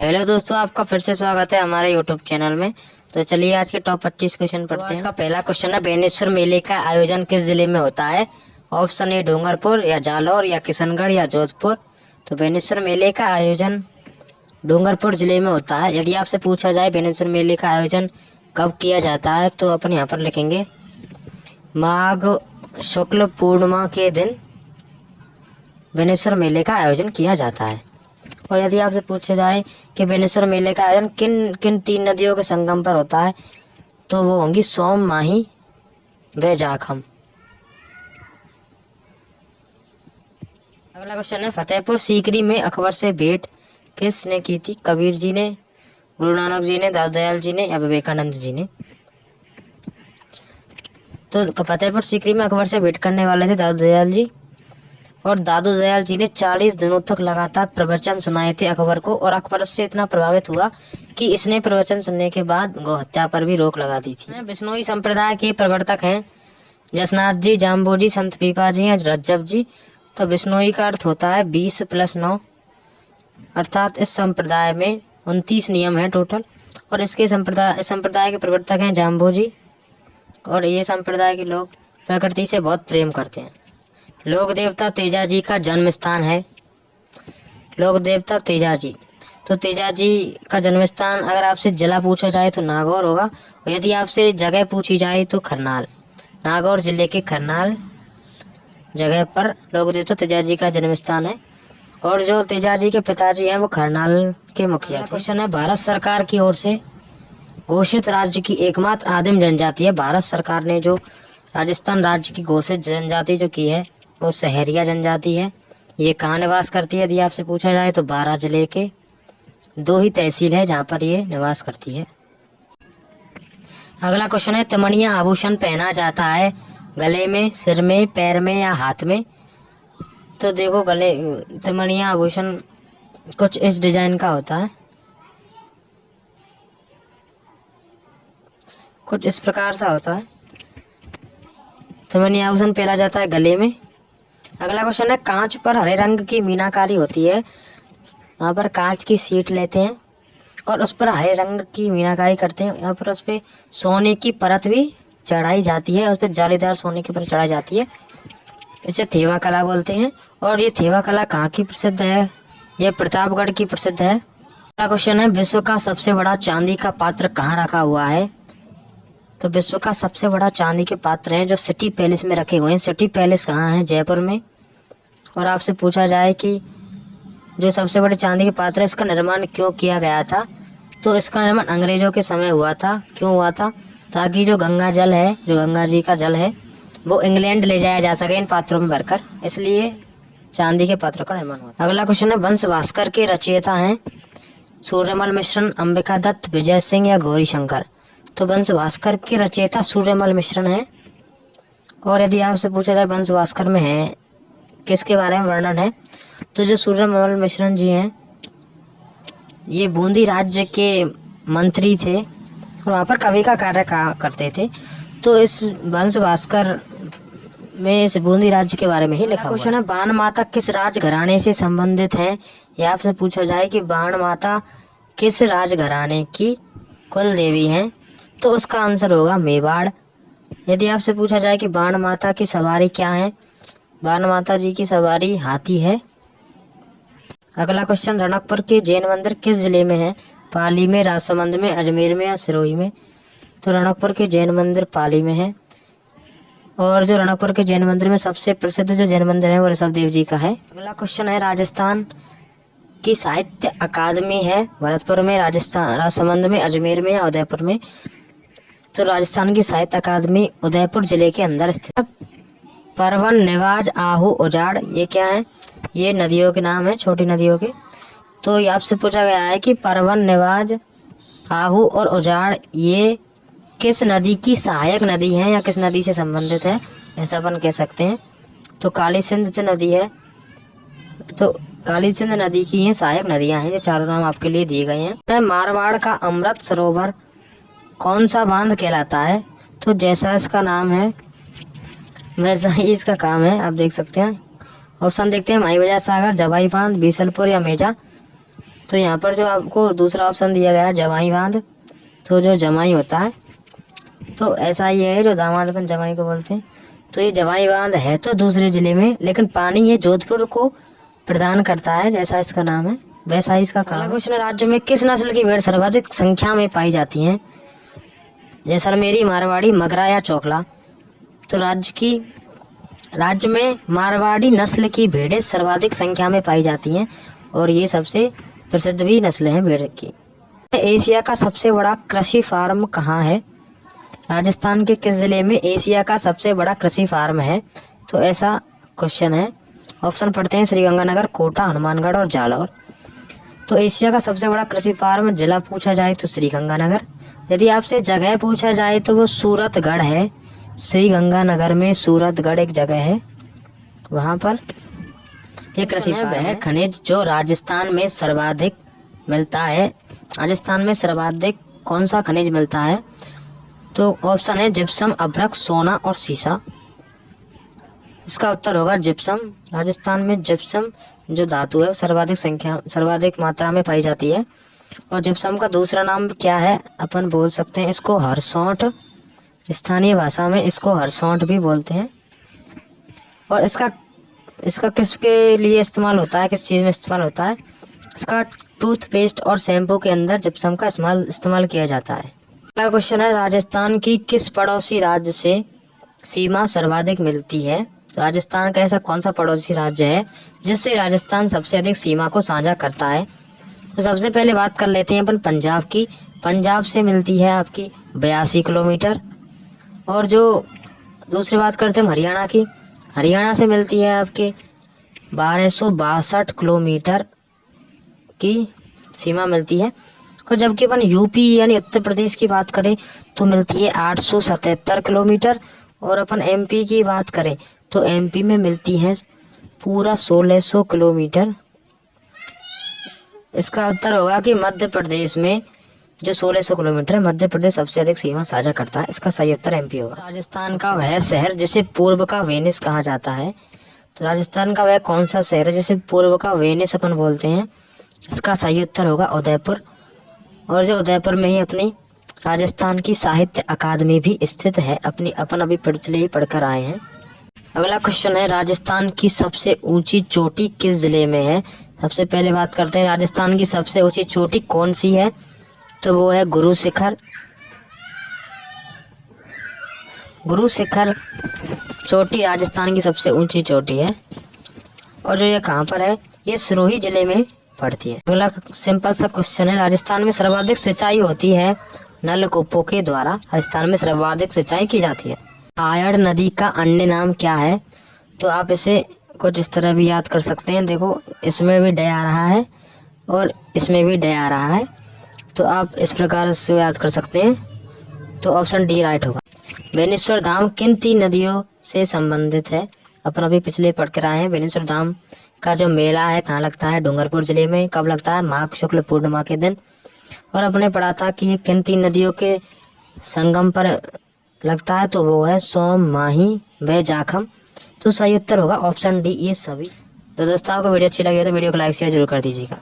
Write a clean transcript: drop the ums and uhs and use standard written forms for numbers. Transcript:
Hello दोस्तों, आपका फिर से स्वागत है हमारे यूट्यूब चैनल में। तो चलिए आज के टॉप 25 क्वेश्चन पढ़ते हैं। इसका पहला क्वेश्चन है, बेनेश्वर मेले का आयोजन किस जिले में होता है? ऑप्शन ए डूंगरपुर, या जालौर, या किशनगढ़, या जोधपुर। तो बेनेश्वर मेले का आयोजन डूंगरपुर जिले में होता है। यदि आपसे पूछा जाए बेनेश्वर मेले का आयोजन कब किया जाता है, तो अपन यहाँ पर लिखेंगे माघ शुक्ल पूर्णिमा के दिन बेनेश्वर मेले का आयोजन किया जाता है। और यदि आपसे पूछा जाए कि बेनेश्वर मेले का आयोजन किन किन 3 नदियों के संगम पर होता है, तो वो होंगी सोम, माही व जाखम। अगला क्वेश्चन है, फतेहपुर सीकरी में अकबर से भेंट किसने की थी? कबीर जी ने, गुरु नानक जी ने, दाऊ दयाल जी ने, या विवेकानंद जी ने। तो फतेहपुर सीकरी में अकबर से भेंट करने वाले थे दाऊ दयाल जी। और दादू दयाल जी ने 40 दिनों तक लगातार प्रवचन सुनाए थे अकबर को, और अकबर उससे इतना प्रभावित हुआ कि इसने प्रवचन सुनने के बाद गौ हत्या पर भी रोक लगा दी थी। बिश्नोई संप्रदाय के प्रवर्तक हैं जसनाथ जी, जाम्बोजी, संत पीपा जी या रज्जब जी। तो बिश्नोई का अर्थ होता है 20 + 9, अर्थात इस संप्रदाय में 29 नियम हैं टोटल। और इस संप्रदाय के प्रवर्तक हैं जाम्बोजी। और ये संप्रदाय के लोग प्रकृति से बहुत प्रेम करते हैं। लोक देवता तेजाजी का जन्म स्थान है। लोक देवता तेजाजी, तो तेजाजी का जन्म स्थान अगर आपसे जिला पूछा जाए तो नागौर होगा, और यदि आपसे जगह पूछी जाए तो खरनाल। नागौर जिले के खरनाल जगह पर लोक देवता तेजाजी का जन्म स्थान है। और जो तेजाजी के पिताजी हैं वो खरनाल के मुखिया थे। क्वेश्चन है, भारत सरकार की ओर से घोषित राज्य की एकमात्र आदिम जनजाति है। भारत सरकार ने जो राजस्थान राज्य की घोषित जनजाति जो की है वो सहरिया जनजाति है। ये कहाँ निवास करती है? यदि आपसे पूछा जाए तो बारां जिले के 2 ही तहसील है जहाँ पर ये निवास करती है। अगला क्वेश्चन है, तमणिया आभूषण पहना जाता है गले में, सिर में, पैर में या हाथ में? तो देखो, गले तमणिया आभूषण कुछ इस डिजाइन का होता है, कुछ इस प्रकार सा होता है। तमणिया आभूषण पहना जाता है गले में। अगला क्वेश्चन है, कांच पर हरे रंग की मीनाकारी होती है। वहाँ पर कांच की सीट लेते हैं और उस पर हरे रंग की मीनाकारी करते हैं। यहाँ पर उस पर सोने की परत भी चढ़ाई जाती है, उस पर जालीदार सोने की परत चढ़ाई जाती है। इसे थेवा कला बोलते हैं। और ये थेवा कला कहाँ की प्रसिद्ध है? ये प्रतापगढ़ की प्रसिद्ध है। अगला क्वेश्चन है, विश्व का सबसे बड़ा चांदी का पात्र कहाँ रखा हुआ है? तो विश्व का सबसे बड़ा चांदी के पात्र हैं जो सिटी पैलेस में रखे हुए हैं। सिटी पैलेस कहाँ है? जयपुर में। और आपसे पूछा जाए कि जो सबसे बड़े चांदी के पात्र है इसका निर्माण क्यों किया गया था, तो इसका निर्माण अंग्रेजों के समय हुआ था। क्यों हुआ था? ताकि जो गंगा जल है, जो गंगा जी का जल है, वो इंग्लैंड ले जाया जा सके इन पात्रों में भरकर, इसलिए चांदी के पात्रों का निर्माण हुआ। अगला क्वेश्चन है, वंश भास्कर के रचयिता हैं सूर्यमल मिश्र, अंबिका दत्त, विजय सिंह या गौरी शंकर? तो वंश भास्कर के रचयिता सूर्यमल मिश्र हैं। और यदि आपसे पूछा जाए वंश भास्कर में है किसके बारे में वर्णन है, तो जो सूर्यमल मिश्र जी हैं ये बूंदी राज्य के मंत्री थे और वहाँ पर कवि का कार्य करते थे। तो इस वंश भास्कर में इस बूंदी राज्य के बारे में ही लिखा हुआ है। क्वेश्चन है, बाण माता किस राजघराने से संबंधित है? या आपसे पूछा जाए कि बाण माता किस राजघराने की कुल देवी हैं, तो उसका आंसर होगा मेवाड़। यदि आपसे पूछा जाए कि बाण माता की सवारी क्या है, बाण माता जी की सवारी हाथी है। अगला क्वेश्चन, रणकपुर के जैन मंदिर किस जिले में है? पाली में, राजसमंद में, अजमेर में या सिरोही में? तो रणकपुर के जैन मंदिर पाली में है। और जो रणकपुर के जैन मंदिर में सबसे प्रसिद्ध जो जैन मंदिर है वो ऋषभदेव जी का है। अगला क्वेश्चन है, राजस्थान की साहित्य अकादमी है भरतपुर में, राजस्थान राजसमंद में, अजमेर में या उदयपुर में? तो राजस्थान की साहित्य अकादमी उदयपुर जिले के अंदर स्थित है। परवन, निवाज, आहू, उजाड़ ये क्या है? ये नदियों के नाम है, छोटी नदियों के। तो ये आपसे पूछा गया है कि परवन, निवाज, आहू और उजाड़ ये किस नदी की सहायक नदी है या किस नदी से संबंधित है, ऐसा अपन कह सकते हैं। तो काली सिंध जो नदी है, तो काली सिंध नदी की ये सहायक नदियां हैं। ये चारों नाम आपके लिए दिए गए हैं। मारवाड़ का अमृत सरोवर कौन सा बांध कहलाता है? तो जैसा इसका नाम है वैसा ही इसका काम है, आप देख सकते हैं। ऑप्शन देखते हैं, माई बजार सागर, जवाई बांध, बीसलपुर या मेजा। तो यहाँ पर जो आपको दूसरा ऑप्शन दिया गया है जमाई बांध, तो जो जमाई होता है तो ऐसा ही है, जो दामाद अपन जमाई को बोलते हैं। तो ये जमाई बांध है तो दूसरे जिले में, लेकिन पानी ये जोधपुर को प्रदान करता है, जैसा इसका नाम है वैसा ही इसका काम है। क्वेश्चन है, राज्य में किस नस्ल की भेड़ सर्वाधिक संख्या में पाई जाती हैं? जैसलमेरी, मारवाड़ी, मगरा या चौकला। तो राज्य में मारवाड़ी नस्ल की भेड़ें सर्वाधिक संख्या में पाई जाती हैं और ये सबसे प्रसिद्ध भी नस्ल हैं भेड़ की। एशिया का सबसे बड़ा कृषि फार्म कहाँ है? राजस्थान के किस जिले में एशिया का सबसे बड़ा कृषि फार्म है? तो ऐसा क्वेश्चन है। ऑप्शन पढ़ते हैं, श्रीगंगानगर, कोटा, हनुमानगढ़ और जालौर। तो एशिया का सबसे बड़ा कृषि फार्म जिला पूछा जाए तो श्रीगंगानगर। यदि आपसे जगह पूछा जाए तो वो सूरतगढ़ है। श्रीगंगानगर में सूरतगढ़ एक जगह है, वहाँ पर एक कृषि फार्म है। खनिज जो राजस्थान में सर्वाधिक मिलता है, राजस्थान में सर्वाधिक कौन सा खनिज मिलता है? तो ऑप्शन है जिप्सम, अभ्रक, सोना और सीसा। इसका उत्तर होगा जिप्सम। राजस्थान में जिप्सम जो धातु है सर्वाधिक मात्रा में पाई जाती है। और जिप्सम का दूसरा नाम क्या है? अपन बोल सकते हैं इसको हरसौंठ, स्थानीय भाषा में इसको हरसौंठ भी बोलते हैं। और इसका किसके लिए इस्तेमाल होता है, किस चीज़ में इस्तेमाल होता है? इसका टूथपेस्ट और शैम्पू के अंदर जिप्सम का इस्तेमाल किया जाता है। अगला क्वेश्चन है, राजस्थान की किस पड़ोसी राज्य से सीमा सर्वाधिक मिलती है? तो राजस्थान का ऐसा कौन सा पड़ोसी राज्य है जिससे राजस्थान सबसे अधिक सीमा को साझा करता है? तो सबसे पहले बात कर लेते हैं अपन पंजाब की। पंजाब से मिलती है आपकी 82 किलोमीटर। और जो दूसरी बात करते हैं हरियाणा की, हरियाणा से मिलती है आपके 1262 किलोमीटर की सीमा मिलती है। और जबकि अपन यूपी यानी उत्तर प्रदेश की बात करें तो मिलती है 877 किलोमीटर। और अपन एमपी की बात करें तो एमपी में मिलती है पूरा 1600 किलोमीटर। इसका उत्तर होगा कि मध्य प्रदेश में जो 1600 किलोमीटर, मध्य प्रदेश सबसे अधिक सीमा साझा करता है। इसका सही उत्तर एमपी होगा। राजस्थान का वह शहर जिसे पूर्व का वेनिस कहा जाता है? तो राजस्थान का वह कौन सा शहर है जिसे पूर्व का वेनिस अपन बोलते हैं? इसका सही उत्तर होगा उदयपुर। और जो उदयपुर में ही अपनी राजस्थान की साहित्य अकादमी भी स्थित है। अपन अभी पिछले ही पढ़कर आए हैं। अगला क्वेश्चन है, राजस्थान की सबसे ऊंची चोटी किस जिले में है? सबसे पहले बात करते हैं राजस्थान की सबसे ऊंची चोटी कौन सी है? तो वो है गुरु शिखर। गुरु शिखर चोटी राजस्थान की सबसे ऊंची चोटी है। और जो ये कहाँ पर है? ये सिरोही जिले में पड़ती है। अगला सिंपल सा क्वेश्चन है, राजस्थान में सर्वाधिक सिंचाई होती है नलकूपों के द्वारा। राजस्थान में सर्वाधिक सिंचाई की जाती है। आयड़ नदी का अन्य नाम क्या है? तो आप इसे कुछ इस तरह भी याद कर सकते हैं। देखो, इसमें भी डे आ रहा है और इसमें भी डे आ रहा है, तो आप इस प्रकार से याद कर सकते हैं। तो ऑप्शन डी राइट होगा। बेनेश्वर धाम किन 3 नदियों से संबंधित है? अपन अभी पिछले पढ़ कर आए हैं। बेनेश्वर धाम का जो मेला है कहाँ लगता है? डूंगरपुर जिले में। कब लगता है? माघ शुक्ल पूर्णिमा के दिन। और अपने पढ़ा था कि ये किन 3 नदियों के संगम पर लगता है? तो वो है सोम, माही व जाखम। तो सही उत्तर होगा ऑप्शन डी, ये सभी। तो दोस्तों, आपको वीडियो अच्छी लगी तो वीडियो को लाइक शेयर जरूर कर दीजिएगा।